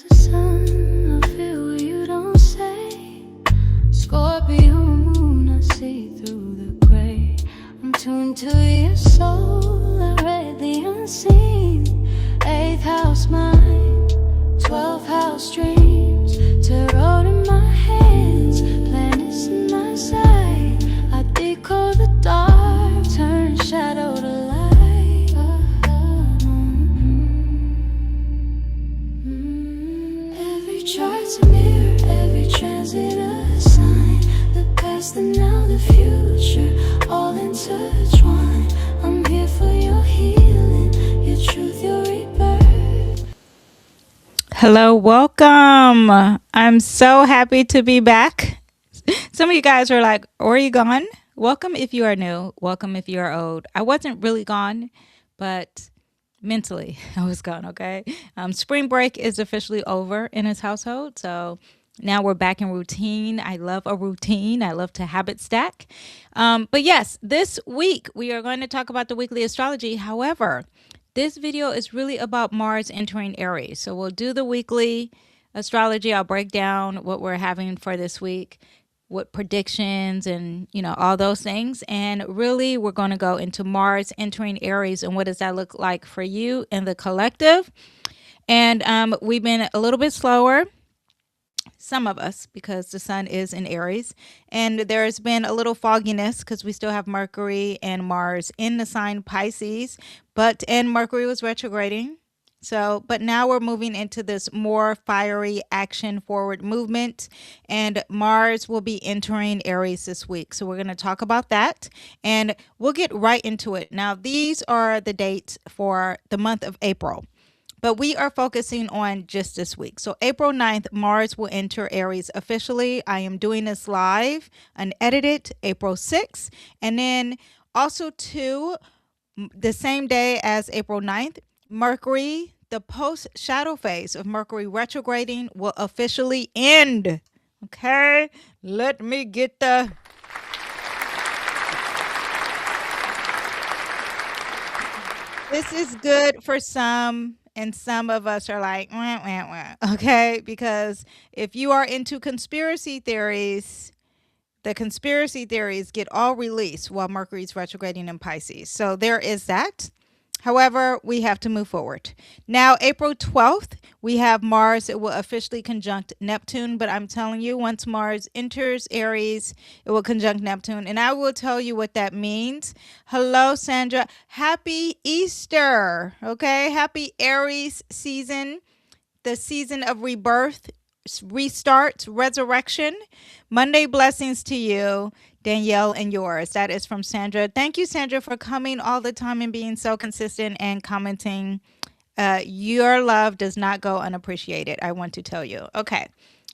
as the sun, I feel what you don't say. Scorpio moon, I see through the gray. I'm tuned to your soul, I read the unseen. 8th house mind, 12th house dreams. Tarot in my hands, planets in my sight. I decode the dark, turn shadow to light. Every chart's a mirror, every transit a sign. The past, the now, the future, all intertwined. I'm here for your healing, your truth, your rebirth. Hello, welcome. I'm so happy to be back. Some of you guys are like, "Are you gone?" Welcome if you are new. Welcome if you are old. I wasn't really gone, but mentally I was gone. Okay. Spring break is officially over in his household, so now we're back in routine. I love a routine. I love to habit stack. But yes, this week we are going to talk about the weekly astrology. However, this video is really about Mars entering Aries. So we'll do the weekly astrology. I'll break down what we're having for this week, what predictions and, all those things. And really, we're going to go into Mars entering Aries and what does that look like for you and the collective. And we've been a little bit slower, some of us, because the sun is in Aries, and there's been a little fogginess because we still have Mercury and Mars in the sign Pisces, and Mercury was retrograding. So, but now we're moving into this more fiery action forward movement, and Mars will be entering Aries this week. So we're going to talk about that and we'll get right into it. Now, these are the dates for the month of April, but we are focusing on just this week. So April 9th, Mars will enter Aries officially. I am doing this live, unedited, April 6th. And then also the same day as April 9th, Mercury, the post-shadow phase of Mercury retrograding will officially end. Okay, let me get the... This is good for some, and some of us are like, wah, wah, wah. Okay, because if you are into conspiracy theories, the conspiracy theories get all released while Mercury's retrograding in Pisces. So there is that. However, we have to move forward. Now, April 12th, we have Mars. It will officially conjunct Neptune. But I'm telling you, once Mars enters Aries, it will conjunct Neptune. And I will tell you what that means. Hello, Sandra. Happy Easter. Okay. Happy Aries season. The season of rebirth, restarts, resurrection. Monday blessings to you, Danyell, and yours. That is from Sandra. Thank you, Sandra, for coming all the time and being so consistent and commenting. Your love does not go unappreciated, I want to tell you. Okay.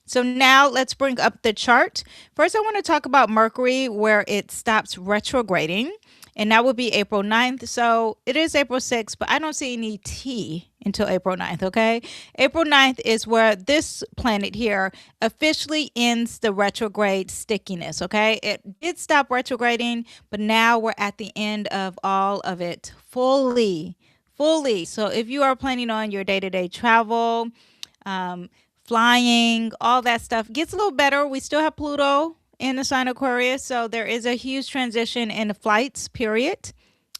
So now let's bring up the chart. First, I want to talk about Mercury, where it stops retrograding. And that will be April 9th. So it is April 6th, but I don't see any T until April 9th, okay? April 9th is where this planet here officially ends the retrograde stickiness, okay? It did stop retrograding, but now we're at the end of all of it fully. So if you are planning on your day-to-day travel, flying, all that stuff gets a little better. We still have Pluto in the sign Aquarius, so there is a huge transition in the flights, period.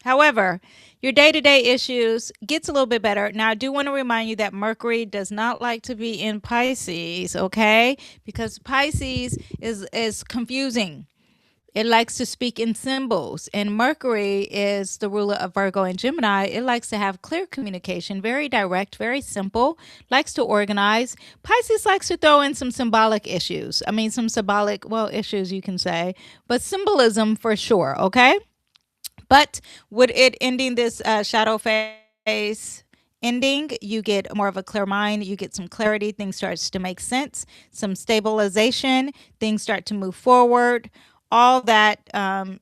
However, your day-to-day issues gets a little bit better. Now, I do want to remind you that Mercury does not like to be in Pisces, okay? Because Pisces is confusing. It likes to speak in symbols, and Mercury is the ruler of Virgo and Gemini. It likes to have clear communication, very direct, very simple, likes to organize. Pisces likes to throw in some symbolic issues. I mean, some symbolic, issues you can say, but symbolism for sure, okay? But with it ending this shadow phase, you get more of a clear mind, you get some clarity, things starts to make sense, some stabilization, things start to move forward. All that,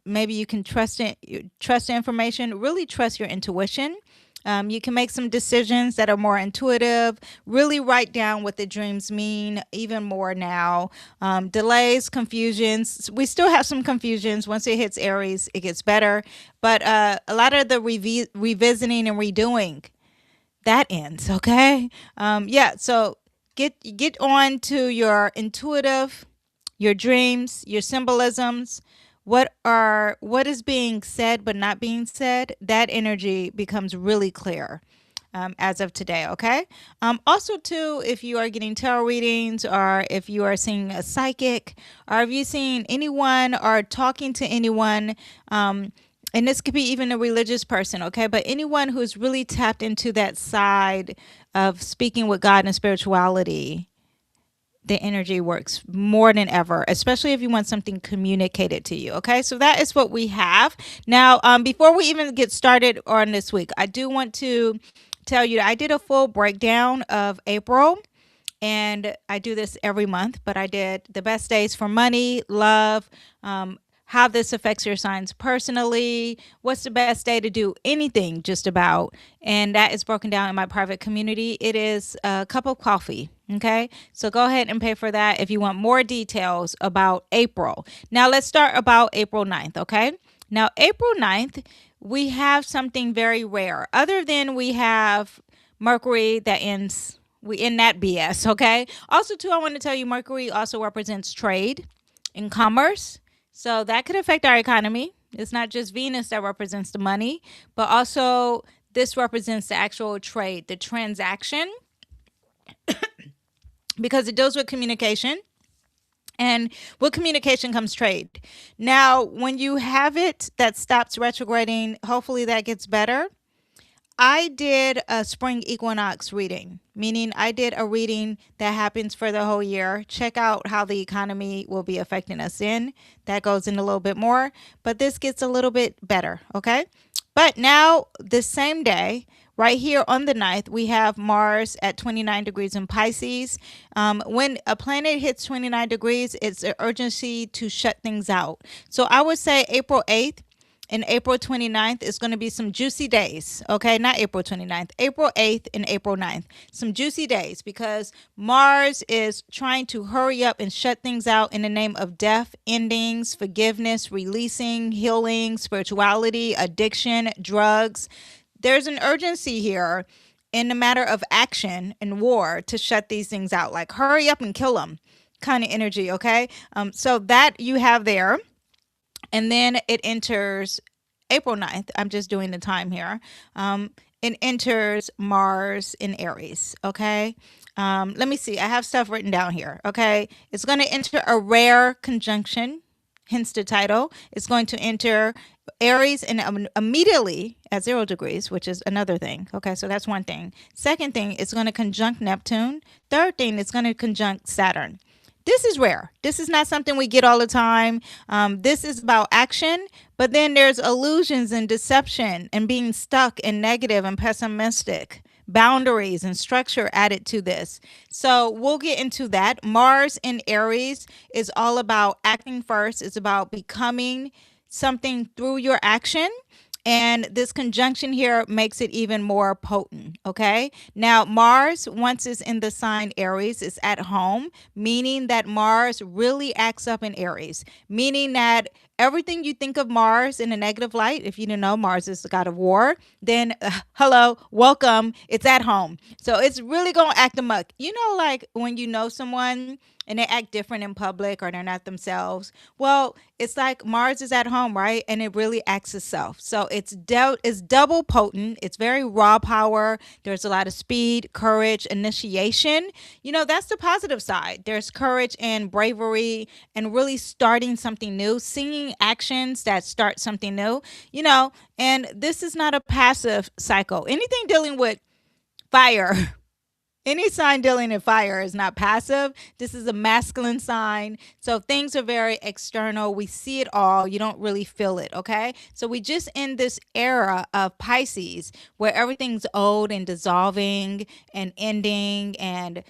maybe you can trust the information, really trust your intuition. You can make some decisions that are more intuitive, really write down what the dreams mean even more now. Delays, confusions. We still have some confusions. Once it hits Aries, it gets better. But a lot of the revisiting and redoing, that ends, okay? So get on to your intuitive, your dreams, your symbolisms, what is being said but not being said. That energy becomes really clear as of today. Okay. Also, too, if you are getting tarot readings, or if you are seeing a psychic, or if you've seen anyone or talking to anyone, and this could be even a religious person, okay, but anyone who's really tapped into that side of speaking with God and spirituality, the energy works more than ever, especially if you want something communicated to you. Okay, so that is what we have now. Before we even get started on this week, I do want to tell you that I did a full breakdown of April, and I do this every month, but I did the best days for money, love, how this affects your signs personally, what's the best day to do anything just about, and that is broken down in my private community. It is a cup of coffee. Okay, so go ahead and pay for that if you want more details about April. Now let's start about April 9th. Okay, now April 9th, we have something very rare. Other than we have Mercury that ends, we end that BS. Okay, also too, I want to tell you Mercury also represents trade and commerce, so that could affect our economy. It's not just Venus that represents the money, but also this represents the actual trade, the transaction, because it deals with communication, and with communication comes trade. Now, when you have it that stops retrograding, hopefully that gets better. I did a spring equinox reading, meaning I did a reading that happens for the whole year. Check out how the economy will be affecting us in. That goes in a little bit more, but this gets a little bit better, okay? But now, the same day, right here on the 9th, we have Mars at 29 degrees in Pisces. When a planet hits 29 degrees, it's an urgency to shut things out. So I would say April 8th and April 29th is going to be some juicy days. Okay, not April 29th, April 8th and April 9th. Some juicy days because Mars is trying to hurry up and shut things out in the name of death, endings, forgiveness, releasing, healing, spirituality, addiction, drugs. There's an urgency here in the matter of action and war to shut these things out. Like hurry up and kill them kind of energy. Okay, so that you have there. And then it enters April 9th. I'm just doing the time here. It enters Mars in Aries. Okay. Let me see. I have stuff written down here. Okay. It's going to enter a rare conjunction, hence the title. It's going to enter Aries and immediately at 0 degrees, which is another thing. Okay. So that's one thing. Second thing, it's going to conjunct Neptune. Third thing, it's going to conjunct Saturn. This is rare. This is not something we get all the time. This is about action, but then there's illusions and deception and being stuck and negative and pessimistic, boundaries and structure added to this. So we'll get into that. Mars in Aries is all about acting first. It's about becoming something through your action. And this conjunction here makes it even more potent, okay? Now, Mars, once it's in the sign Aries, is at home, meaning that Mars really acts up in Aries, meaning that everything you think of Mars in a negative light, if you didn't know Mars is the god of war, then hello, welcome, it's at home. So it's really going to act amok. You know, like when you know someone and they act different in public or they're not themselves. Well, it's like Mars is at home, right? And it really acts itself. So it's double potent. It's very raw power. There's a lot of speed, courage, initiation. You know, that's the positive side. There's courage and bravery and really starting something new, seeing actions that start something new, you know, and this is not a passive cycle. Anything dealing with fire, any sign dealing in fire is not passive. This is a masculine sign. So things are very external. We see it all. You don't really feel it. Okay. So we just in this era of Pisces where everything's old and dissolving and ending and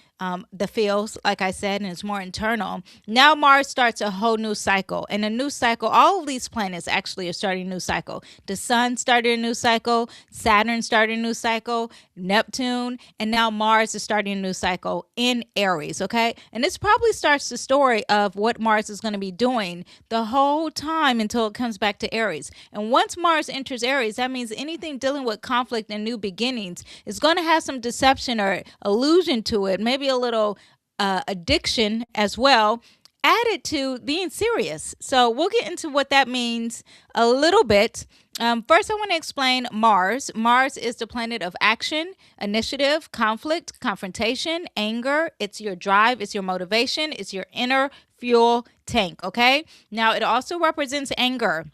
the feels, like I said, and it's more internal. Now Mars starts a whole new cycle, and a new cycle, all of these planets actually are starting a new cycle. The sun started a new cycle, Saturn started a new cycle, Neptune, and now Mars is starting a new cycle in Aries, okay? And this probably starts the story of what Mars is going to be doing the whole time until it comes back to Aries. And once Mars enters Aries, that means anything dealing with conflict and new beginnings is going to have some deception or illusion to it, maybe a little addiction as well, added to being serious. So we'll get into what that means a little bit. First, I want to explain Mars. Mars is the planet of action, initiative, conflict, confrontation, anger. It's your drive, it's your motivation, it's your inner fuel tank, okay? Now, it also represents anger.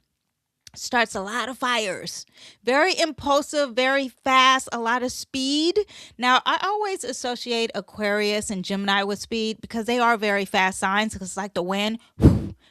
Starts a lot of fires, very impulsive, very fast, a lot of speed. Now, I always associate Aquarius and Gemini with speed because they are very fast signs, because it's like the wind,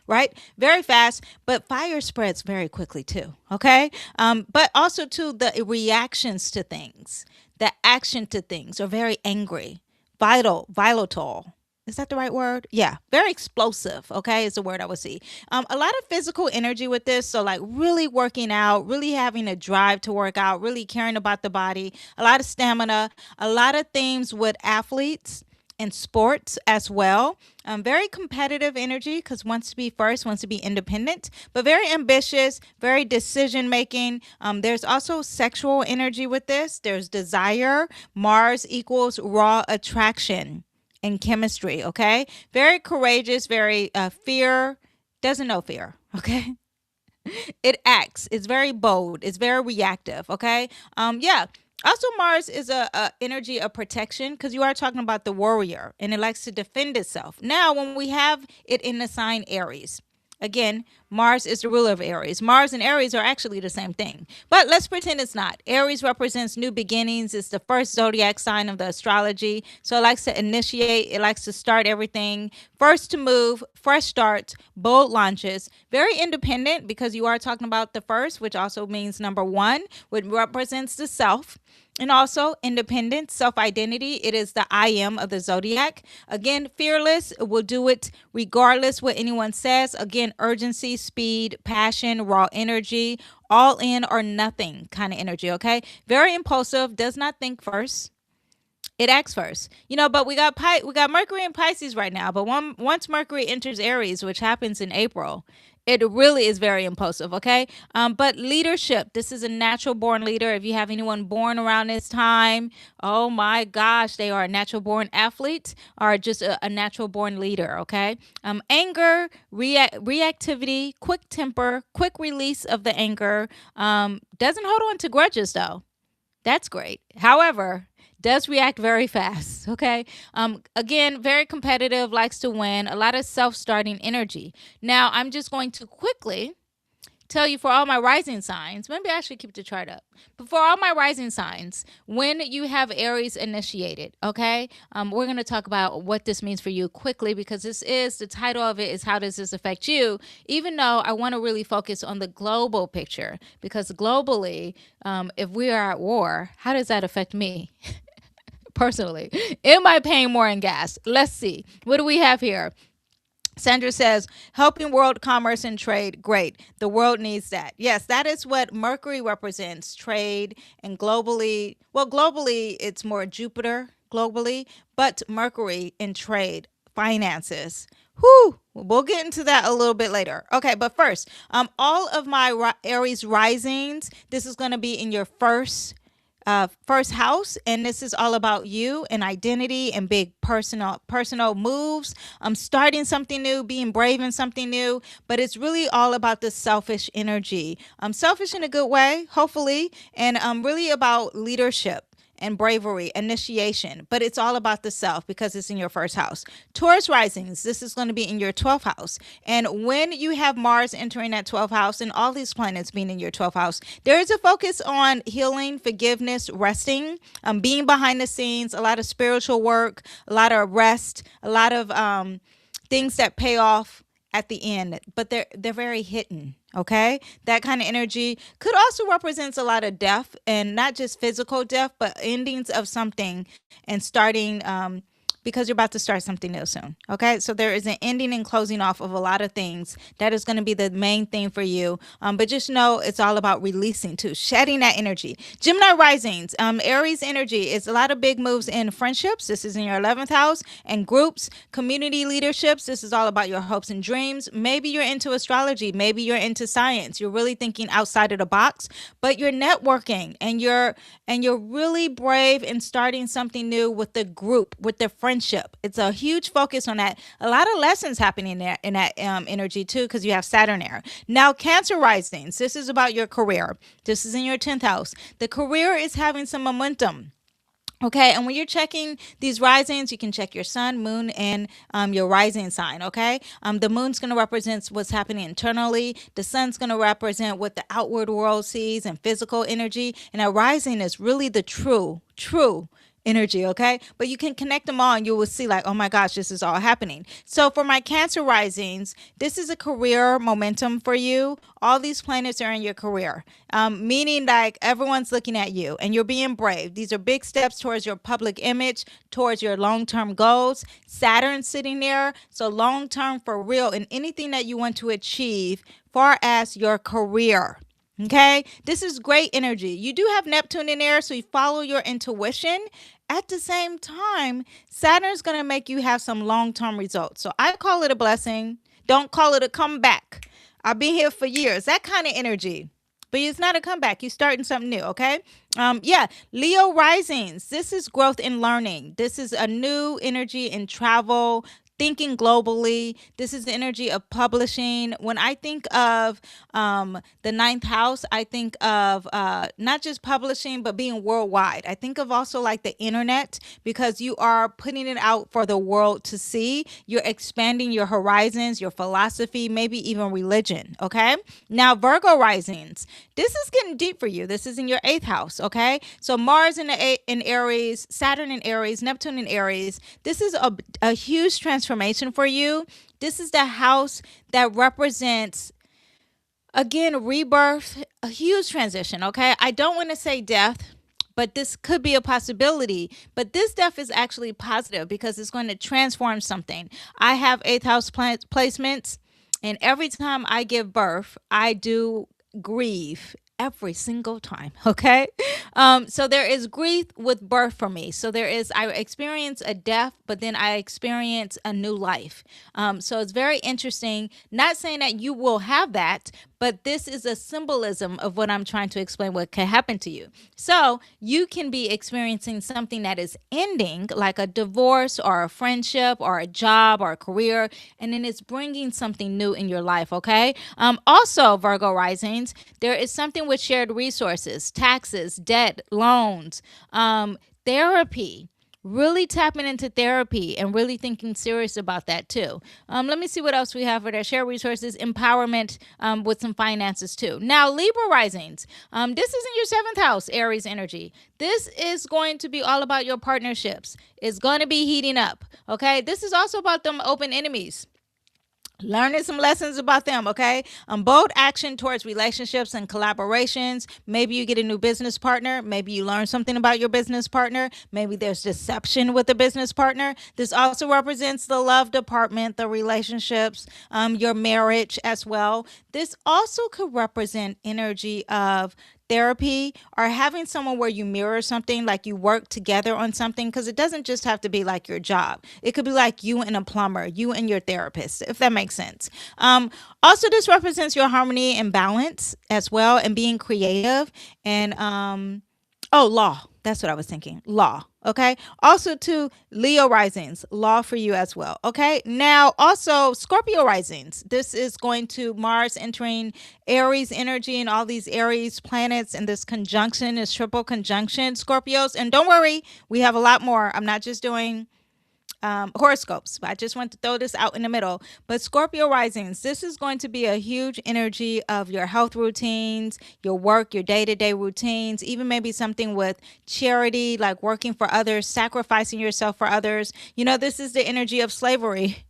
right? Very fast, but fire spreads very quickly too, okay? But also too, the reactions to things, the action to things are very angry, volatile. Is that the right word? Yeah, very explosive, okay, is the word I would see. A lot of physical energy with this, so like really working out, really having a drive to work out, really caring about the body, a lot of stamina, a lot of themes with athletes and sports as well. Very competitive energy because wants to be first, wants to be independent, but very ambitious, very decision making. There's also sexual energy with this. There's desire. Mars equals raw attraction and chemistry, okay? Very courageous, very fear, doesn't know fear, okay? It acts, it's very bold, it's very reactive, okay? Yeah. Also, Mars is a energy of protection because you are talking about the warrior and it likes to defend itself. Now, when we have it in the sign Aries, again, Mars is the ruler of Aries. Mars and Aries are actually the same thing. But let's pretend it's not. Aries represents new beginnings. It's the first zodiac sign of the astrology. So it likes to initiate. It likes to start everything. First to move, fresh starts, bold launches. Very independent because you are talking about the first, which also means number one, which represents the self. And also independence, self-identity. It is the I am of the zodiac. Again, fearless, will do it regardless what anyone says. Again, urgency, speed, passion, raw energy, all in or nothing kind of energy, okay? Very impulsive, does not think first. It acts first, but we got Mercury in Pisces right now. But once Mercury enters Aries, which happens in April, it really is very impulsive, okay? But leadership, this is a natural born leader. If you have anyone born around this time, oh my gosh, they are a natural born athlete or just a natural born leader, okay? Anger, reactivity, quick temper, quick release of the anger. Doesn't hold on to grudges though. That's great. However, does react very fast, okay? Again, very competitive, likes to win, a lot of self-starting energy. Now, I'm just going to quickly tell you for all my rising signs, maybe I should keep the chart up, but for all my rising signs, when you have Aries initiated, okay, we're going to talk about what this means for you quickly because the title of it is how does this affect you, even though I want to really focus on the global picture because globally, if we are at war, how does that affect me? Personally, am I paying more in gas? Let's see. What do we have here? Sandra says, helping world commerce and trade. Great. The world needs that. Yes, that is what Mercury represents, trade and globally. Well, globally, it's more Jupiter globally, but Mercury in trade, finances. Whew. We'll get into that a little bit later. Okay, but first, all of my Aries risings, this is going to be in your first house, and this is all about you and identity and big personal moves. Starting something new, being brave in something new, but it's really all about the selfish energy. Selfish in a good way, hopefully, and really about leadership and bravery, initiation, but it's all about the self because it's in your first house. Taurus risings, this is going to be in your 12th house. And when you have Mars entering that 12th house and all these planets being in your 12th house, there is a focus on healing, forgiveness, resting, being behind the scenes, a lot of spiritual work, a lot of rest, a lot of things that pay off at the end, but they're very hidden. Okay, that kind of energy could also represent a lot of death, and not just physical death, but endings of something and starting because you're about to start something new soon. Okay, so there is an ending and closing off of a lot of things. That is going to be the main thing for you. But just know it's all about releasing too, shedding that energy. Gemini risings, Aries energy is a lot of big moves in friendships. This is in your 11th house, and groups, community leaderships. This is all about your hopes and dreams. Maybe you're into astrology. Maybe you're into science. You're really thinking outside of the box, but you're networking and you're really brave in starting something new with the group, with the friendship. It's a huge focus on that. A lot of lessons happening there in that energy too, because you have Saturn there. Now, Cancer risings. This is about your career. This is in your 10th house. The career is having some momentum. Okay, and when you're checking these risings, you can check your sun, moon, and your rising sign. Okay, the moon's going to represent what's happening internally. The sun's going to represent what the outward world sees and physical energy. And a rising is really the true energy, okay? But you can connect them all and you will see like, oh my gosh, this is all happening. So for my Cancer risings, this is a career momentum for you. All these planets are in your career, meaning like everyone's looking at you and you're being brave. These are big steps towards your public image, towards your long-term goals. Saturn sitting there, so long-term for real in anything that you want to achieve far as your career. Okay, this is great energy. You do have Neptune in there, so you follow your intuition. At the same time, Saturn's going to make you have some long-term results. So I call it a blessing. Don't call it a comeback. I've been here for years. That kind of energy. But it's not a comeback. You're starting something new, okay? Leo risings. This is growth and learning. This is a new energy in travel, thinking globally. This is the energy of publishing. When I think of the ninth house, I think of not just publishing, but being worldwide. I think of also like the internet, because you are putting it out for the world to see. You're expanding your horizons, your philosophy, maybe even religion. Okay. Now, Virgo risings. This is getting deep for you. This is in your 8th house. Okay. So Mars in Aries, Saturn in Aries, Neptune in Aries. This is a huge transformation for you. This is the house that represents, again, rebirth, a huge transition. Okay. I don't want to say death, but this could be a possibility. But this death is actually positive because it's going to transform something. I have 8th house placements, and every time I give birth, I do grieve every single time. Okay. So there is grief with birth for me. So I experience a death, but then I experience a new life. So it's very interesting. Not saying that you will have that, but this is a symbolism of what I'm trying to explain, what can happen to you. So you can be experiencing something that is ending, like a divorce or a friendship or a job or a career, and then it's bringing something new in your life, okay? Also, Virgo risings, there is something with shared resources, taxes, debt, loans, therapy. Really tapping into therapy and really thinking serious about that too. Let me see what else we have for there. Share resources, empowerment with some finances too. Now, Libra risings. This is in your 7th house, Aries energy. This is going to be all about your partnerships. It's going to be heating up. Okay. This is also about them open enemies. Learning some lessons about them, okay? Bold action towards relationships and collaborations. Maybe you get a new business partner. Maybe you learn something about your business partner. Maybe there's deception with the business partner. This also represents the love department, the relationships, your marriage as well. This also could represent energy of therapy or having someone where you mirror something, like you work together on something, because it doesn't just have to be like your job. It could be like you and a plumber, you and your therapist, if that makes sense. Also, this represents your harmony and balance as well, and being creative and law. That's what I was thinking. Law. Okay. Also to Leo risings, law for you as well. Okay. Now also Scorpio risings. This is going to Mars entering Aries energy and all these Aries planets, and this conjunction is triple conjunction Scorpios. And don't worry, we have a lot more. I'm not just doing horoscopes. I just want to throw this out in the middle. But Scorpio risings, this is going to be a huge energy of your health routines, your work, your day-to-day routines, even maybe something with charity, like working for others, sacrificing yourself for others. You know, this is the energy of slavery.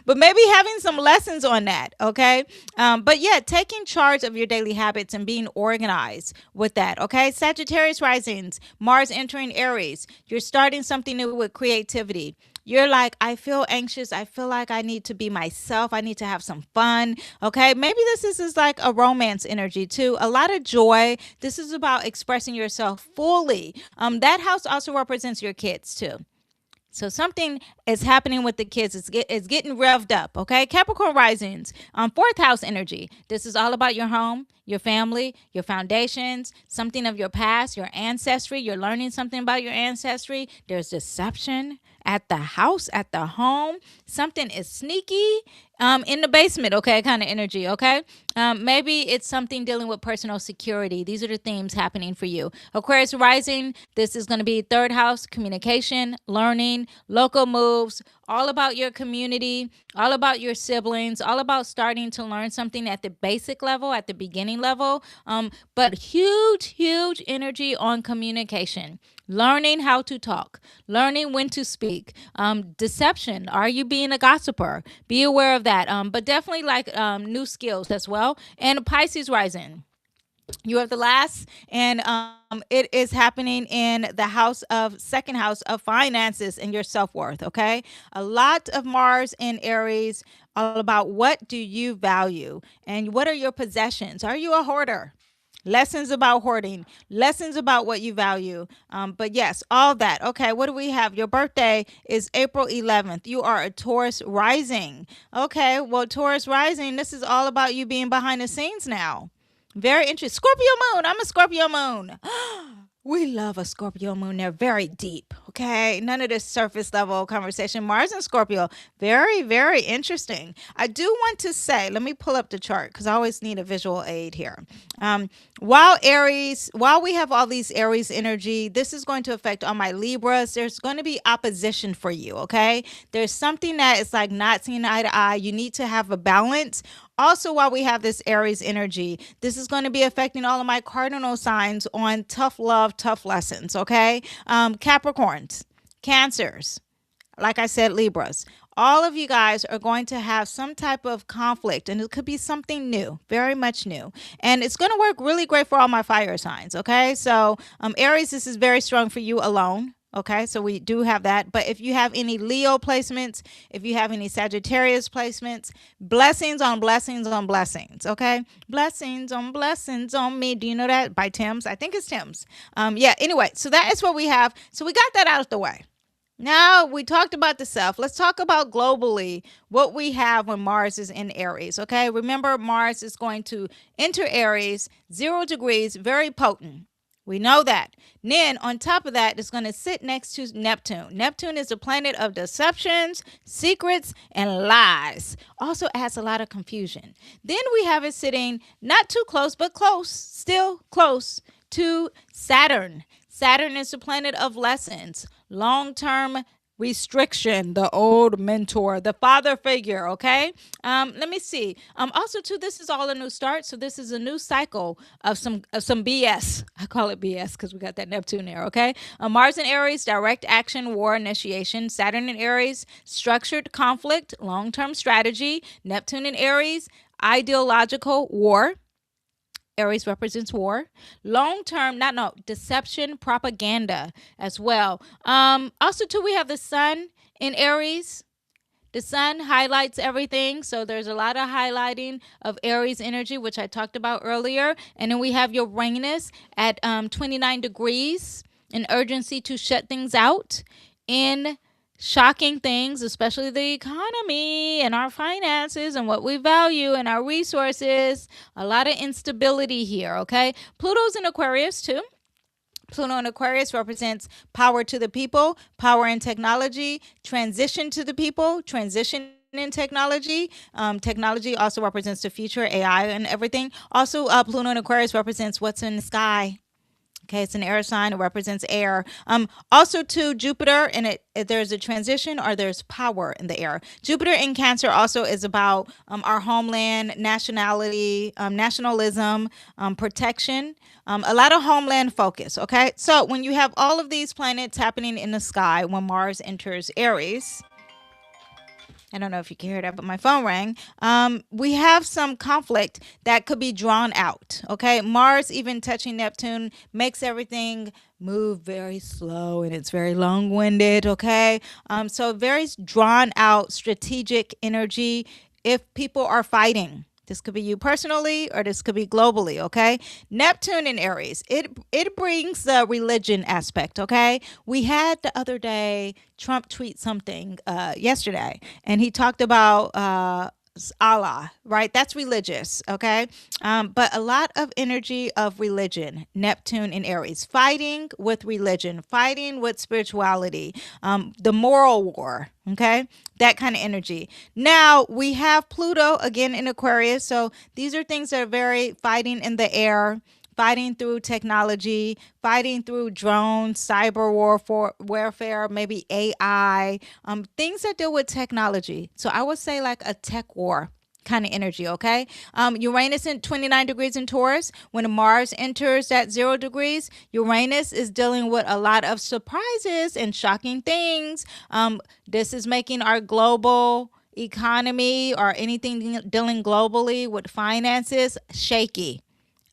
but maybe having some lessons on that. Okay. But yeah, taking charge of your daily habits and being organized with that. Okay. Sagittarius risings, Mars entering Aries. You're starting something new with creativity. You're like, I feel anxious. I feel like I need to be myself. I need to have some fun. Okay. Maybe this is like a romance energy too. A lot of joy. This is about expressing yourself fully. That house also represents your kids too. So something is happening with the kids. It's getting revved up. Okay. Capricorn risings, fourth house energy. This is all about your home, your family, your foundations, something of your past, your ancestry. You're learning something about your ancestry. There's deception at the house, at the home. Something is sneaky in the basement, okay, kind of energy, okay? Maybe it's something dealing with personal security. These are the themes happening for you. Aquarius rising, this is going to be third house, communication, learning, local moves, all about your community, all about your siblings, all about starting to learn something at the basic level, at the beginning level. But huge energy on communication. Learning how to talk, learning when to speak, deception. Are you being a gossiper? Be aware of that. But definitely like new skills as well. And Pisces rising. You are the last, and it is happening in the second house of finances and your self worth. Okay, a lot of Mars in Aries, all about what do you value and what are your possessions. Are you a hoarder? Lessons about hoarding, lessons about what you value. But yes, all that. Okay, what do we have? Your birthday is April 11th. You are a Taurus rising. Okay, well, Taurus rising, this is all about you being behind the scenes now. Very interesting. Scorpio moon. I'm a Scorpio moon. We love a Scorpio moon. They're very deep. Okay. None of this surface level conversation. Mars and Scorpio. Very interesting. I do want to say, let me pull up the chart because I always need a visual aid here. While we have all these Aries energy, this is going to affect all my Libras. There's going to be opposition for you. Okay. There's something that is like not seeing eye to eye. You need to have a balance. Also, while we have this Aries energy, this is going to be affecting all of my cardinal signs on tough love, tough lessons, okay? Capricorns, Cancers, like I said, Libras. All of you guys are going to have some type of conflict, and it could be something new, very much new. And it's going to work really great for all my fire signs, okay? So Aries, this is very strong for you alone. Okay, so we do have that. But if you have any Leo placements, if you have any Sagittarius placements, blessings on blessings on blessings. Okay, blessings on me. Do you know that by Tim's? I think it's Tim's. Yeah, anyway, so that is what we have. So we got that out of the way. Now we talked about the self. Let's talk about globally what we have when Mars is in Aries. Okay, remember Mars is going to enter Aries, 0 degrees, very potent. We know that. Then on top of that, it's going to sit next to Neptune. Neptune is a planet of deceptions, secrets, and lies. Also adds a lot of confusion. Then we have it sitting not too close, but close, still close to Saturn. Saturn is a planet of lessons, long-term restriction, the old mentor, the father figure. Okay. Let me see. Also too, this is all a new start. So this is a new cycle of some BS. I call it BS because we got that Neptune there. Okay. Mars in Aries, direct action, war initiation. Saturn in Aries, structured conflict, long-term strategy. Neptune in Aries, ideological war. Aries represents war, long-term, deception, propaganda as well. Also, too, we have the sun in Aries. The sun highlights everything. So there's a lot of highlighting of Aries energy, which I talked about earlier. And then we have Uranus at 29 degrees, an urgency to shut things out in shocking things, especially the economy and our finances and what we value and our resources. A lot of instability here, okay? Pluto's in Aquarius too. Pluto in Aquarius represents power to the people, power in technology, transition to the people, transition in technology. Technology also represents the future, AI and everything. Also, Pluto in Aquarius represents what's in the sky. Okay, it's an air sign. It represents air. Also, to Jupiter, and there's a transition or there's power in the air. Jupiter in Cancer also is about our homeland, nationality, nationalism, protection, a lot of homeland focus. Okay, so when you have all of these planets happening in the sky when Mars enters Aries, I don't know if you can hear that, but my phone rang. We have some conflict that could be drawn out. Okay. Mars, even touching Neptune, makes everything move very slow and it's very long winded. Okay. So, very drawn out strategic energy if people are fighting. This could be you personally or this could be globally, okay? Neptune in Aries, it brings the religion aspect, okay? We had the other day Trump tweet something yesterday, and he talked about Allah, right? That's religious, okay? But a lot of energy of religion, Neptune in Aries, fighting with religion, fighting with spirituality, the moral war, okay? That kind of energy. Now we have Pluto again in Aquarius. So these are things that are very fighting in the air, fighting through technology, fighting through drones, cyber warfare, maybe AI, things that deal with technology. So I would say like a tech war kind of energy, okay? Uranus in 29 degrees in Taurus. When Mars enters at 0 degrees, Uranus is dealing with a lot of surprises and shocking things. This is making our global economy or anything dealing globally with finances shaky,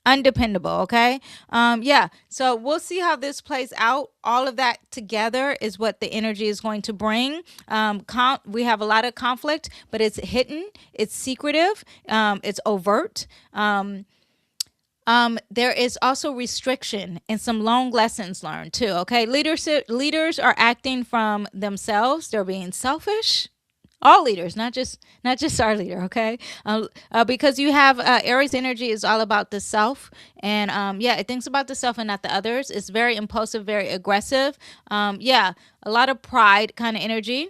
undependable. Okay. Yeah, so we'll see how this plays out. All of that together is what the energy is going to bring. We have a lot of conflict, but it's hidden, it's secretive, it's overt. There is also restriction and some long lessons learned too. Okay, leaders are acting from themselves. They're being selfish. All leaders, not just our leader. Okay, because you have Aries energy is all about the self, and yeah, it thinks about the self and not the others. It's very impulsive, very aggressive. Yeah, a lot of pride kind of energy.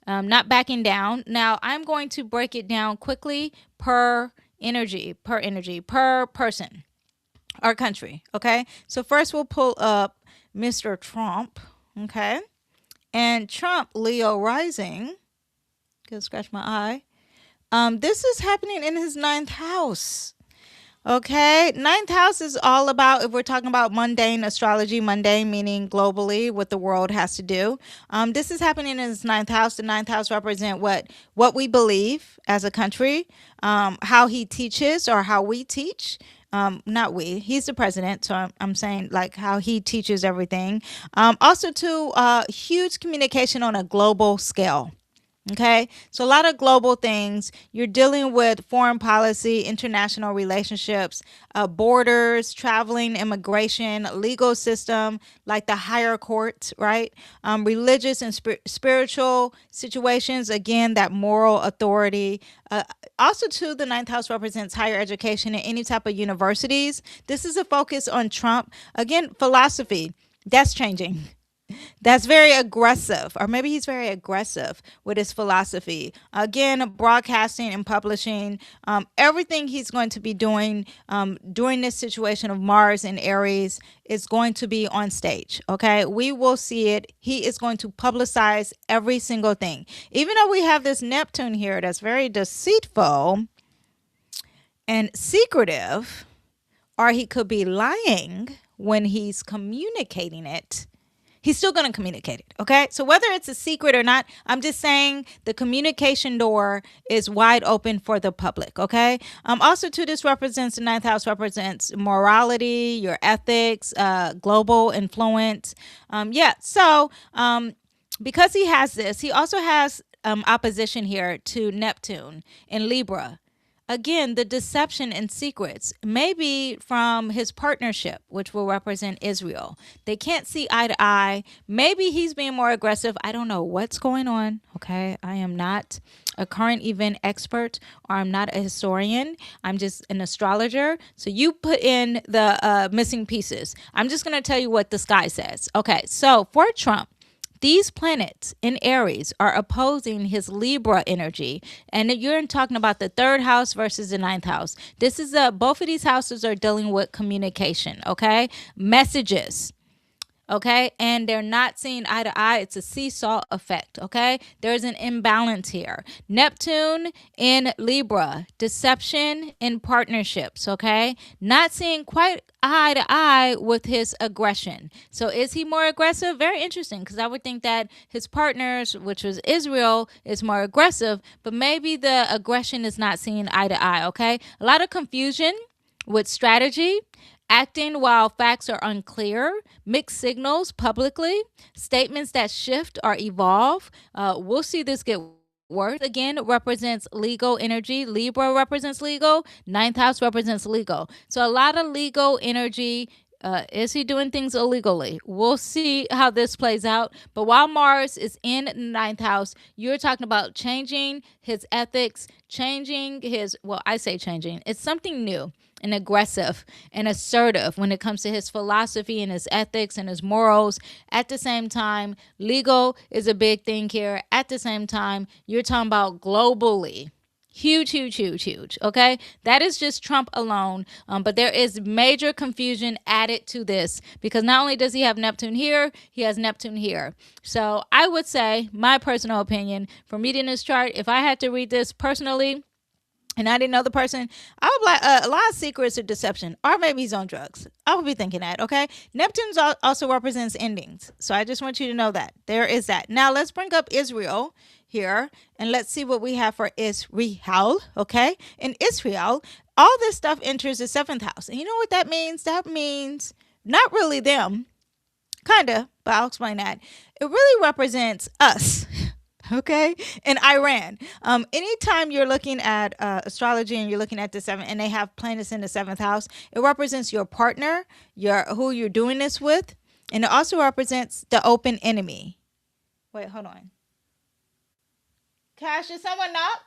Not backing down. Now I'm going to break it down quickly per per person, our country. Okay. So first we'll pull up Mr. Trump. Okay. And Trump, Leo rising. Go scratch my eye. This is happening in his ninth house. Okay, ninth house is all about, if we're talking about mundane astrology, mundane meaning globally, what the world has to do. This is happening in his ninth house. The ninth house represent what we believe as a country, how he teaches or how we teach. Not we. He's the president, so I'm saying like how he teaches everything. Also, to huge communication on a global scale. Okay, so a lot of global things. You're dealing with foreign policy, international relationships, borders, traveling, immigration, legal system, like the higher courts, right? Religious and spiritual situations. Again, that moral authority. Also, too, the ninth house represents higher education in any type of universities. This is a focus on Trump. Again, philosophy. That's changing. That's very aggressive, or maybe he's very aggressive with his philosophy. Again, broadcasting and publishing, everything he's going to be doing during this situation of Mars and Aries is going to be on stage. Okay, we will see it. He is going to publicize every single thing. Even though we have this Neptune here that's very deceitful and secretive, or he could be lying when he's communicating it. He's still going to communicate it. Okay. So whether it's a secret or not, I'm just saying the communication door is wide open for the public. Okay. Also, too, this represents the ninth house represents morality, your ethics, global influence. Yeah. So because he has this, he also has opposition here to Neptune in Libra. Again, the deception and secrets, maybe from his partnership, which will represent Israel. They can't see eye to eye. Maybe he's being more aggressive. I don't know what's going on. Okay. I am not a current event expert, or I'm not a historian. I'm just an astrologer. So you put in the missing pieces. I'm just going to tell you what the sky says. Okay. So for Trump, these planets in Aries are opposing his Libra energy. And you're talking about the third house versus the ninth house. This is both of these houses are dealing with communication, okay? Messages. Okay, and they're not seeing eye to eye. It's a seesaw effect. Okay, there's an imbalance here. Neptune in Libra, deception in partnerships. Okay, not seeing quite eye to eye with his aggression. So is he more aggressive? Very interesting, because I would think that his partners, which was Israel, is more aggressive, but maybe the aggression is not seeing eye to eye. Okay, a lot of confusion with strategy, acting while facts are unclear, mixed signals publicly, statements that shift or evolve. We'll see this get worse. Again, represents legal energy. Libra represents legal. Ninth house represents legal. So a lot of legal energy. Is he doing things illegally? We'll see how this plays out. But while Mars is in the ninth house, you're talking about changing his ethics, changing his, well, I say changing. It's something new and aggressive and assertive when it comes to his philosophy and his ethics and his morals. At the same time, legal is a big thing here. At the same time, you're talking about globally. Huge, huge, huge, huge. Okay. That is just Trump alone. But there is major confusion added to this, because not only does he have Neptune here, he has Neptune here. So I would say, my personal opinion from reading this chart, if I had to read this personally, and I didn't know the person, I would be like, a lot of secrets or deception, or maybe he's on drugs. I would be thinking that, okay? Neptune also represents endings. So I just want you to know that. There is that. Now let's bring up Israel here, and let's see what we have for Israel, okay? In Israel, all this stuff enters the seventh house. And you know what that means? That means not really them, kind of, but I'll explain that. It really represents us. Okay, in Iran. Anytime you're looking at astrology and you're looking at the seventh, and they have planets in the seventh house, it represents your partner, who you're doing this with, and it also represents the open enemy. Wait, hold on. Cash, did someone knock?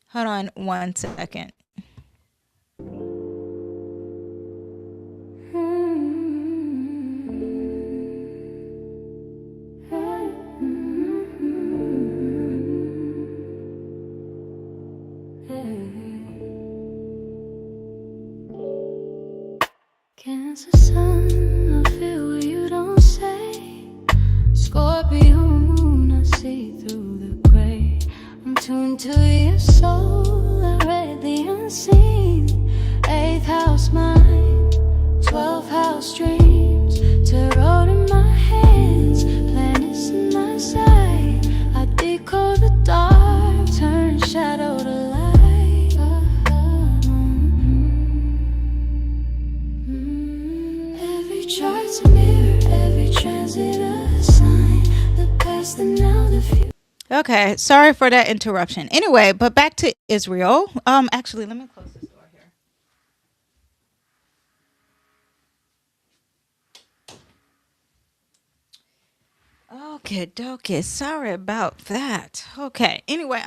Hold on 1 second. Cancer sun, I feel what you don't say. Scorpio moon, I see through the gray. I'm tuned to your soul, I read the unseen. 8th house mind, 12th house dreams. Tarot in my hands, planets in my sight. I decode the dark, turn shadow to light. Every chart's a mirror, every transit a sign. The past, the now, the future. Okay, sorry for that interruption. Anyway, but back to Israel. Actually, let me close this door here. Okay, dokie. Sorry about that. Okay. Anyway,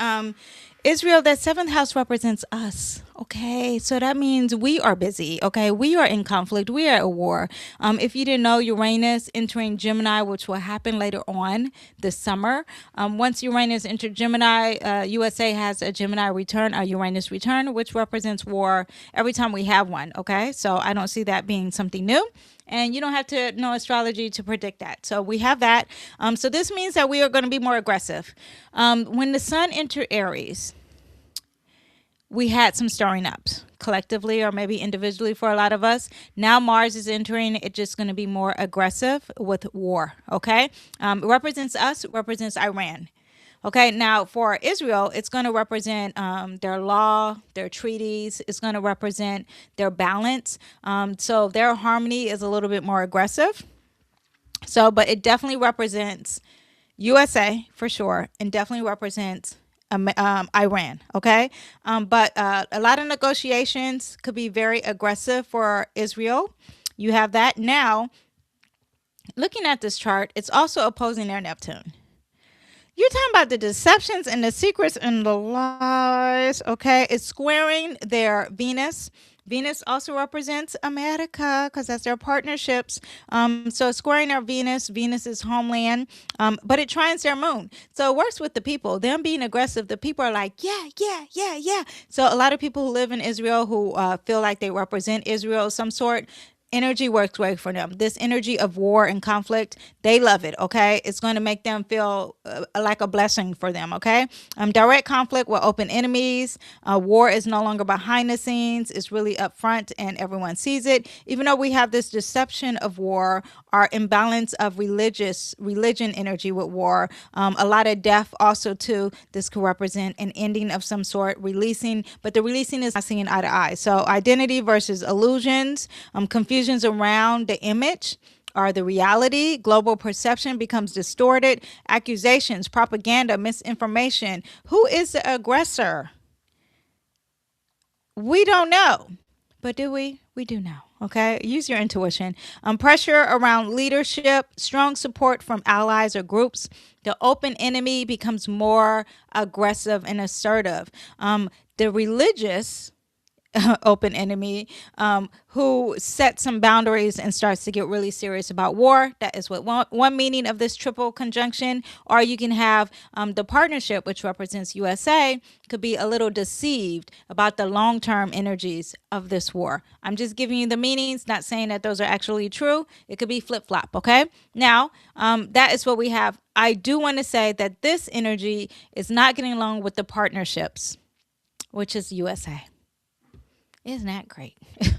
Israel, that seventh house represents us. Okay, so that means we are busy. Okay, we are in conflict. We are at war. If you didn't know, Uranus entering Gemini, which will happen later on this summer. Once Uranus entered Gemini, USA has a Gemini return, a Uranus return, which represents war every time we have one. Okay, so I don't see that being something new. And you don't have to know astrology to predict that. So we have that. So this means that we are going to be more aggressive. When the sun entered Aries, we had some stirring ups collectively or maybe individually for a lot of us. Now Mars is entering. It's just going to be more aggressive with war. Okay. It represents us, represents Iran. Okay, now for Israel, it's going to represent their law, their treaties. It's going to represent their balance. So their harmony is a little bit more aggressive. So, but it definitely represents USA for sure, and definitely represents Iran. Okay, but a lot of negotiations could be very aggressive for Israel. You have that. Now, looking at this chart, it's also opposing their Neptune. You're talking about the deceptions and the secrets and the lies, okay? It's squaring their Venus. Venus also represents America because that's their partnerships. So squaring their Venus. Venus is homeland, but it trines their moon. So it works with the people. Them being aggressive, the people are like, yeah, yeah, yeah, yeah. So a lot of people who live in Israel who feel like they represent Israel of some sort, energy works great for them. This energy of war and conflict, they love it. Okay, it's going to make them feel like a blessing for them. Okay, direct conflict will open enemies. War is no longer behind the scenes; it's really up front, and everyone sees it. Even though we have this deception of war, our imbalance of religion energy with war, a lot of death also too. This could represent an ending of some sort, releasing, but the releasing is not seeing eye to eye. So identity versus illusions, confusions around the image or the reality, global perception becomes distorted, accusations, propaganda, misinformation. Who is the aggressor? We don't know. But do we? We do know. Okay. Use your intuition. Pressure around leadership, strong support from allies or groups. The open enemy becomes more aggressive and assertive. The religious open enemy who sets some boundaries and starts to get really serious about war. That is what one meaning of this triple conjunction. Or you can have the partnership, which represents USA, could be a little deceived about the long-term energies of this war. I'm just giving you the meanings, not saying that those are actually true. It could be flip-flop. Okay, now that is what we have. I do want to say that this energy is not getting along with the partnerships, which is USA. Isn't that great?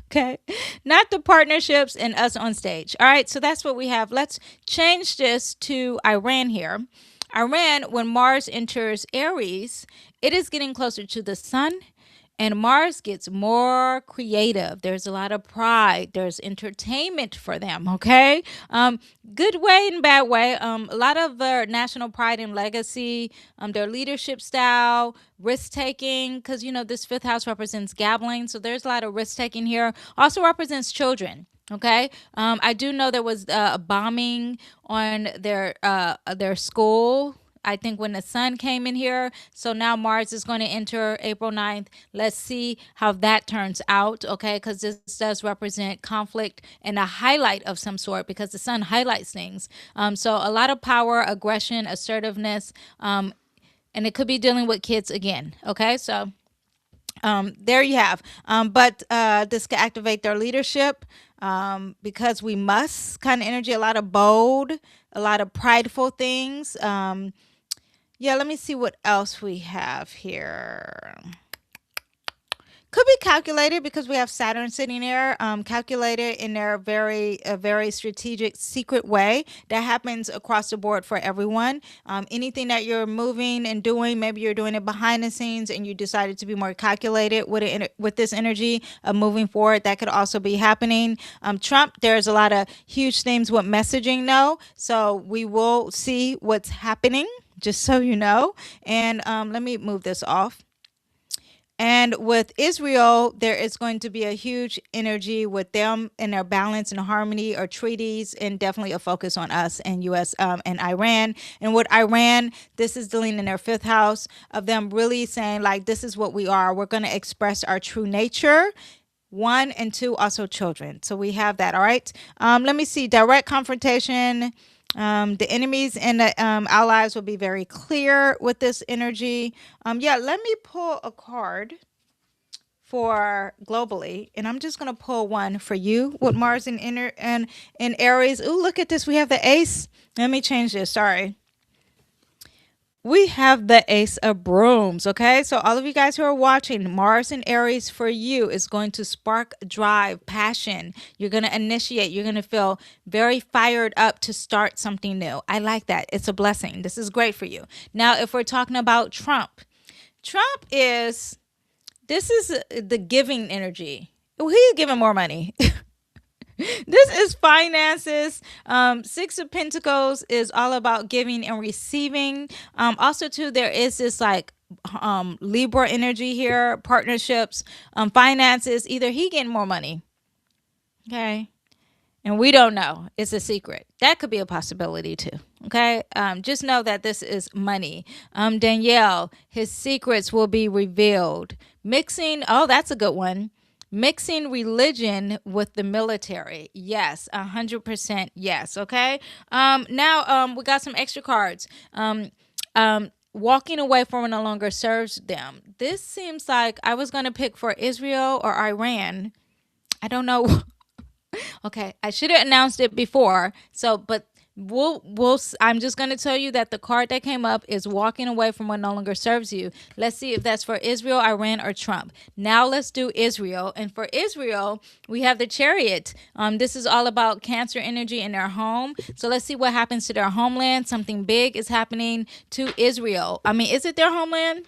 Okay. Not the partnerships and us on stage. All right. So that's what we have. Let's change this to Iran here. Iran, when Mars enters Aries, it is getting closer to the sun. And Mars gets more creative. There's a lot of pride. There's entertainment for them, okay? Good way and bad way. A lot of their national pride and legacy, their leadership style, risk-taking, because, this fifth house represents gambling. So there's a lot of risk-taking here. Also represents children. Okay. I do know there was a bombing on their school. I think when the sun came in here. So now Mars is going to enter April 9th. Let's see how that turns out, okay? Because this does represent conflict and a highlight of some sort because the sun highlights things. So a lot of power, aggression, assertiveness, and it could be dealing with kids again, okay? So there you have. But this could activate their leadership because we must kind of energy, a lot of bold, a lot of prideful things. Yeah, let me see what else we have here. Could be calculated because we have Saturn sitting there, calculated in their very strategic, secret way that happens across the board for everyone. Anything that you're moving and doing, maybe you're doing it behind the scenes and you decided to be more calculated with this energy of moving forward. That could also be happening. Trump, there's a lot of huge themes with messaging though, so we will see what's happening. Just so you know. And let me move this off. And with Israel, there is going to be a huge energy with them and their balance and harmony or treaties, and definitely a focus on us and U.S. And Iran. And with Iran, this is dealing in their fifth house of them really saying, like, this is what we are. We're going to express our true nature. 1 and 2, also children. So we have that. All right. Let me see. Direct confrontation. The enemies and the allies will be very clear with this energy. Yeah, let me pull a card for globally, and I'm just going to pull one for you with Mars in Aries. Ooh, look at this. We have the Ace. Let me change this. Sorry. We have the Ace of Brooms, okay? So all of you guys who are watching, Mars in Aries for you is going to spark drive, passion. You're going to initiate. You're going to feel very fired up to start something new. I like that. It's a blessing. This is great for you. Now, if we're talking about Trump is, this is the giving energy. He's giving more money. This is finances. 6 of Pentacles is all about giving and receiving. Also, too, there is this like Libra energy here, partnerships, finances. Either he getting more money, okay, and we don't know. It's a secret. That could be a possibility too. Okay, just know that this is money. Danyell, his secrets will be revealed. Mixing. Oh, that's a good one. Mixing religion with the military. Yes, 100% yes. Okay. Now we got some extra cards. Walking away from what no longer serves them. This seems like I was going to pick for Israel or Iran. I don't know. Okay, I should have announced it before. So, but I'm just going to tell you that the card that came up is walking away from what no longer serves you. Let's see if that's for Israel, Iran, or Trump. Now let's do Israel. And for Israel, we have the Chariot. This is all about Cancer energy in their home. So let's see what happens to their homeland. Something big is happening to Israel. I mean, is it their homeland?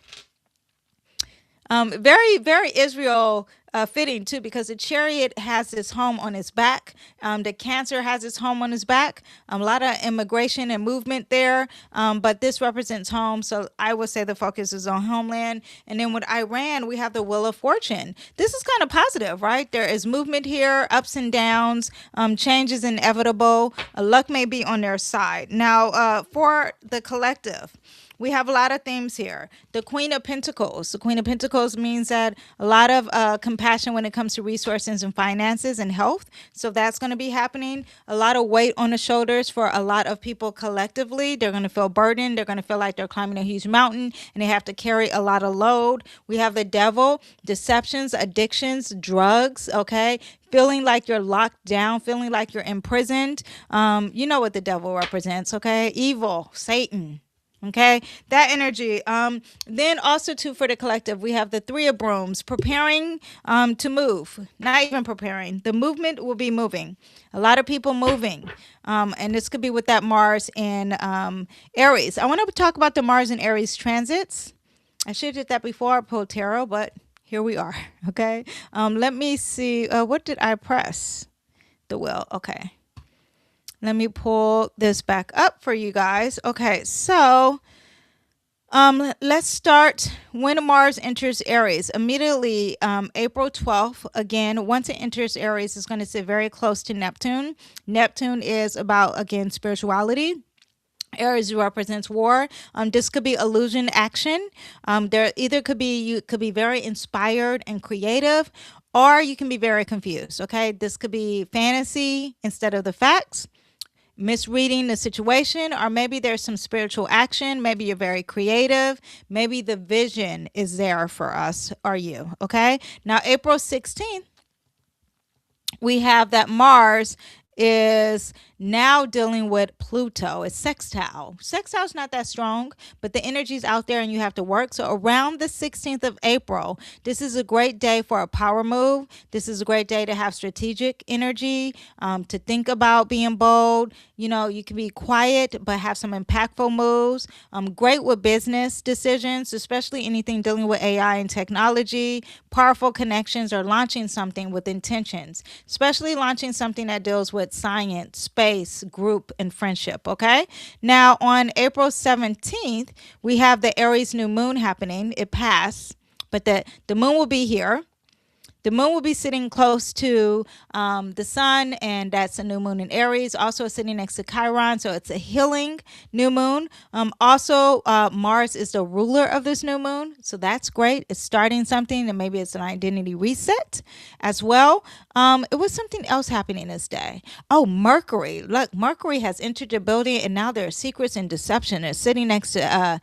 Very, very Israel fitting too, because the Chariot has its home on its back. The Cancer has its home on its back. A lot of immigration and movement there, but this represents home. So I would say the focus is on homeland. And then with Iran, we have the Wheel of Fortune. This is kind of positive, right? There is movement here, ups and downs, change is inevitable. Luck may be on their side. Now, for the collective, we have a lot of themes here. The Queen of Pentacles. The Queen of Pentacles means that a lot of compassion when it comes to resources and finances and health. So that's going to be happening. A lot of weight on the shoulders for a lot of people collectively. They're going to feel burdened. They're going to feel like they're climbing a huge mountain and they have to carry a lot of load. We have the Devil, deceptions, addictions, drugs, okay? Feeling like you're locked down, feeling like you're imprisoned. You know what the devil represents, okay? Evil, Satan. Okay, that energy. Then also too for the collective, we have the Three of Brooms, preparing to move. Not even preparing. The movement will be moving. A lot of people moving. And this could be with that Mars and Aries. I want to talk about the Mars and Aries transits. I should have did that before I pulled tarot, but here we are. Okay. Let me see. What did I press? The wheel. Okay. Let me pull this back up for you guys. Okay, so let's start when Mars enters Aries. Immediately, April 12th, again, once it enters Aries, it's going to sit very close to Neptune. Neptune is about, again, spirituality. Aries represents war. This could be illusion action. There either could be, you could be very inspired and creative, or you can be very confused. Okay, this could be fantasy instead of the facts, misreading the situation, or maybe there's some spiritual action. Maybe you're very creative. Maybe the vision is there for us or you. Okay, now April 16th, we have that Mars is now dealing with Pluto. It's sextile. Sextile is not that strong, but the energy's out there and you have to work. So around the 16th of April, this is a great day for a power move. This is a great day to have strategic energy, to think about being bold. You know, you can be quiet, but have some impactful moves. Great with business decisions, especially anything dealing with AI and technology, powerful connections, or launching something with intentions, especially launching something that deals with science, space, group, and friendship. Okay, now on April 17th, we have the Aries new moon happening. It passed, but the moon will be here. The moon will be sitting close to the sun, and that's a new moon in Aries. Also sitting next to Chiron, so it's a healing new moon. Also, Mars is the ruler of this new moon, so that's great. It's starting something, and maybe it's an identity reset as well. It was something else happening this day. Oh, Mercury. Look, Mercury has entered the building, and now there are secrets and deception. It's sitting next to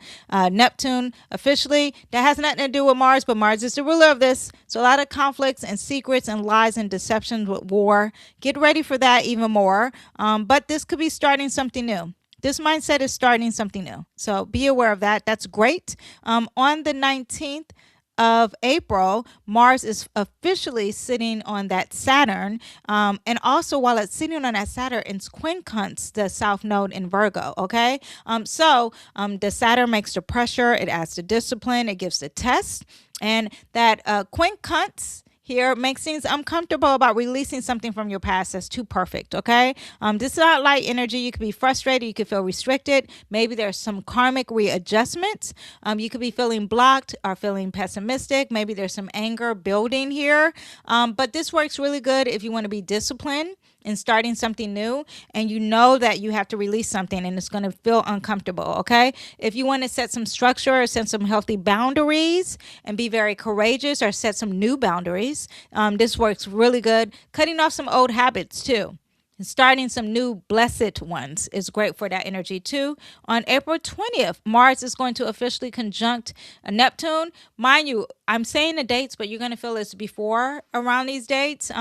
Neptune officially. That has nothing to do with Mars, but Mars is the ruler of this. So a lot of conflict and secrets and lies and deceptions with war. Get ready for that even more. But this could be starting something new. This mindset is starting something new. So be aware of that. That's great. On the 19th of April, Mars is officially sitting on that Saturn. And also while it's sitting on that Saturn, it's quincunx the South Node in Virgo. Okay. So the Saturn makes the pressure. It adds the discipline. It gives the test. And that quincunx here makes things uncomfortable about releasing something from your past that's too perfect. Okay. This is not light energy. You could be frustrated. You could feel restricted. Maybe there's some karmic readjustments. You could be feeling blocked or feeling pessimistic. Maybe there's some anger building here. But this works really good if you want to be disciplined and starting something new, and you know that you have to release something and it's going to feel uncomfortable. Okay. If you want to set some structure or set some healthy boundaries and be very courageous or set some new boundaries, this works really good. Cutting off some old habits too. And starting some new blessed ones is great for that energy too. On April 20th, Mars is going to officially conjunct Neptune. Mind you, I'm saying the dates, but you're going to feel it's before around these dates.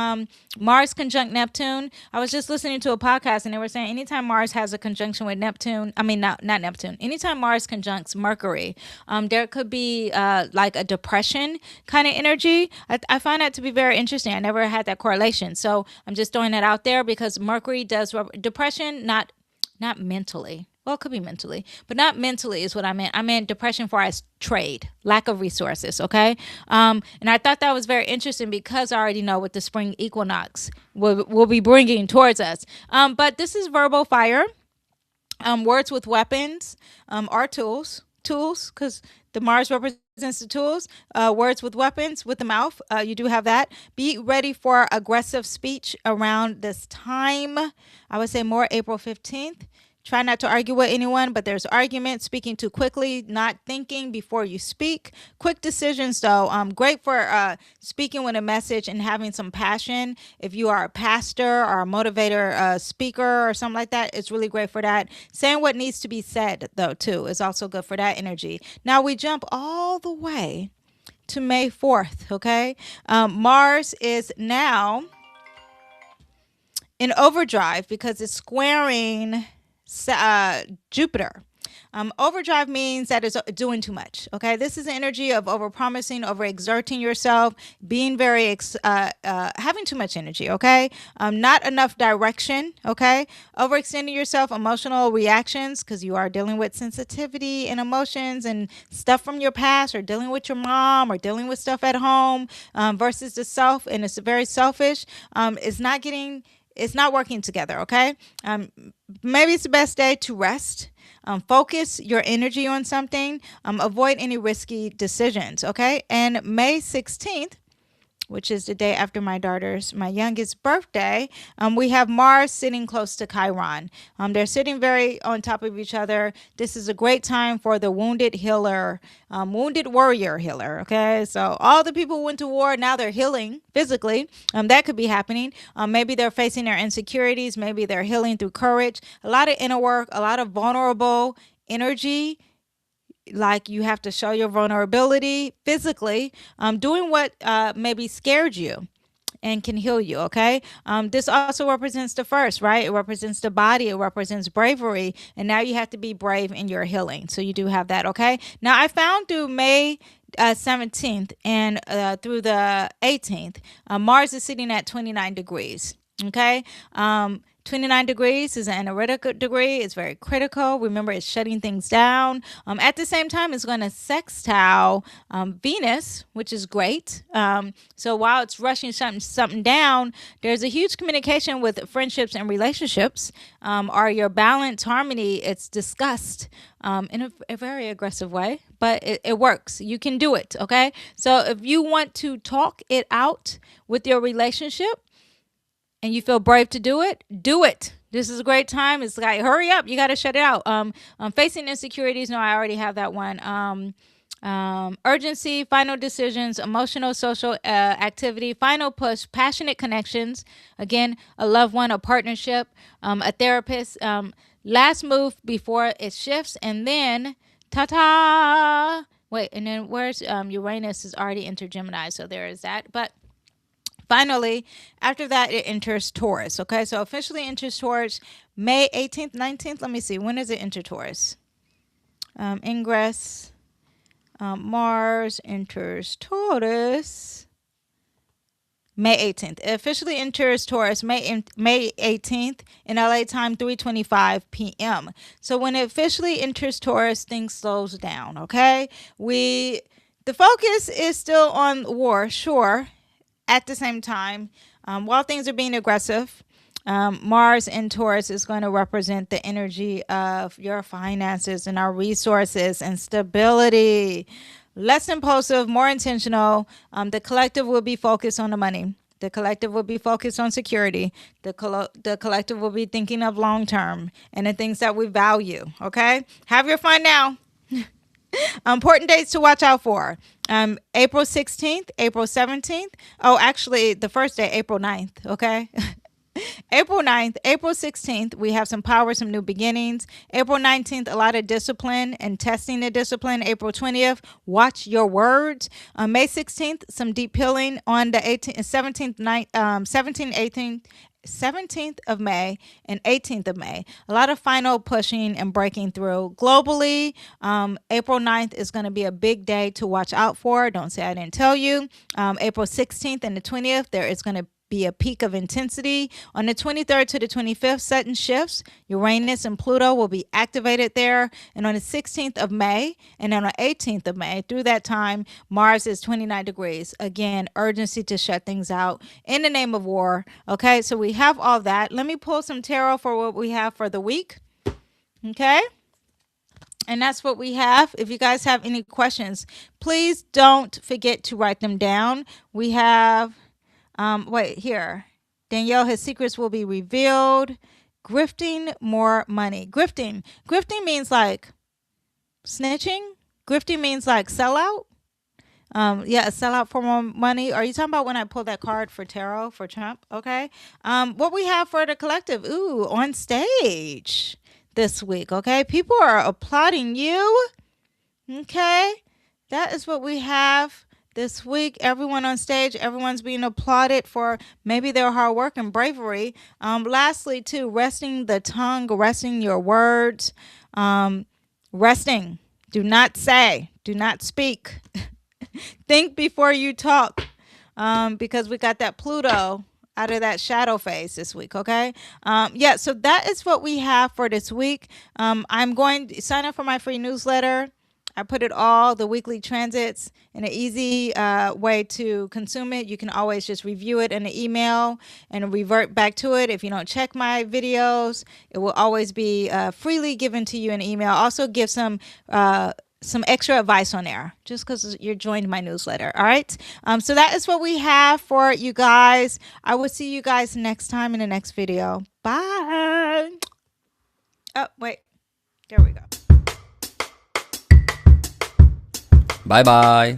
Mars conjunct Neptune. I was just listening to a podcast and they were saying anytime Mars has a conjunction with Neptune, I mean, not Neptune, anytime Mars conjuncts Mercury, there could be like a depression kind of energy. I find that to be very interesting. I never had that correlation. So I'm just throwing that out there because Mercury does depression, not mentally. Well, it could be mentally, but not mentally is what I meant. I meant depression for as trade, lack of resources. Okay. And I thought that was very interesting because I already know what the spring equinox will be bringing towards us. But this is verbal fire. Words with weapons are tools, because the Mars represents the tools. Words with weapons with the mouth. You do have that. Be ready for aggressive speech around this time. I would say more April 15th. Try not to argue with anyone, but there's arguments, speaking too quickly, not thinking before you speak. Quick decisions, though. Great for speaking with a message and having some passion. If you are a pastor or a motivator speaker or something like that, it's really great for that. Saying what needs to be said, though, too, is also good for that energy. Now we jump all the way to May 4th, okay? Mars is now in overdrive because it's squaring Jupiter. Overdrive means that it's doing too much. Okay, this is the energy of overpromising, overexerting yourself, being very having too much energy. Okay, not enough direction. Okay, overextending yourself, emotional reactions because you are dealing with sensitivity and emotions and stuff from your past, or dealing with your mom, or dealing with stuff at home versus the self, and it's very selfish. It's not working together, okay? Maybe it's the best day to rest. Focus your energy on something. Avoid any risky decisions, okay? And May 16th, which is the day after my youngest birthday, we have Mars sitting close to Chiron. They're sitting very on top of each other. This is a great time for the wounded healer, wounded warrior healer, okay? So all the people who went to war, now they're healing physically. That could be happening. Maybe they're facing their insecurities. Maybe they're healing through courage. A lot of inner work, a lot of vulnerable energy. Like you have to show your vulnerability physically, doing what maybe scared you and can heal you, okay? This also represents the first, right? It represents the body. It represents bravery. And now you have to be brave in your healing. So you do have that, okay? Now, I found through May 17th and through the 18th, Mars is sitting at 29 degrees, okay? 29 degrees is an analytical degree. It's very critical. Remember, it's shutting things down. At the same time, it's going to sextile Venus, which is great. So while it's rushing something down, there's a huge communication with friendships and relationships. Or your balance, harmony, it's discussed in a very aggressive way, but it works. You can do it, okay? So if you want to talk it out with your relationship, and you feel brave to do it, do it. This is a great time. It's like, hurry up. You got to shut it out. Facing insecurities. No, I already have that one. Urgency, final decisions, emotional, social activity, final push, passionate connections. Again, a loved one, a partnership, a therapist. Last move before it shifts. And then, ta-ta. Wait, and then where's Uranus is already entered Gemini. So there is that. But finally, after that, it enters Taurus. Okay, so officially enters Taurus May 18th, 19th. Let me see. When does it enter Taurus? Ingress. Mars enters Taurus May 18th. It officially enters Taurus May 18th in LA time, 3:25 p.m. So when it officially enters Taurus, things slows down. Okay, the focus is still on war, sure. At the same time, while things are being aggressive, Mars in Taurus is going to represent the energy of your finances and our resources and stability. Less impulsive, more intentional. The collective will be focused on the money. The collective will be focused on security. The collective will be thinking of long term and the things that we value. Okay? Have your fun now. Important dates to watch out for. April 16th, April 17th. Oh, actually, the first day, April 9th. Okay. April 9th, April 16th, we have some power, some new beginnings. April 19th, a lot of discipline and testing the discipline. April 20th, watch your words. May 16th, some deep healing. On the 18th, 17th of May and 18th of May. A lot of final pushing and breaking through. Globally, April 9th is going to be a big day to watch out for. Don't say I didn't tell you. April 16th and the 20th, there is going to be a peak of intensity. On the 23rd to the 25th, sudden shifts. Uranus and Pluto will be activated there. And on the 16th of May and on the 18th of May, through that time, Mars is 29 degrees. Again, urgency to shut things out in the name of war. Okay, so we have all that. Let me pull some tarot for what we have for the week. Okay. And that's what we have. If you guys have any questions, please don't forget to write them down. We have... wait, here. Danyell, his secrets will be revealed. Grifting more money. Grifting. Grifting means like snitching. Grifting means like sellout. Yeah, a sellout for more money. Are you talking about when I pulled that card for tarot for Trump? Okay. What we have for the collective. Ooh, on stage this week. Okay. People are applauding you. Okay. That is what we have this week. Everyone on stage, everyone's being applauded for maybe their hard work and bravery. Lastly, too, resting the tongue, resting your words, resting. Do not say, do not speak. Think before you talk, because we got that Pluto out of that shadow phase this week. Okay. Yeah. So that is what we have for this week. I'm going to sign up for my free newsletter. I put it all, the weekly transits, in an easy way to consume it. You can always just review it in an email and revert back to it. If you don't check my videos, it will always be freely given to you in email. Also give some extra advice on there just because you're joined my newsletter. All right. So that is what we have for you guys. I will see you guys next time in the next video. Bye. Oh, wait. There we go. Bye bye.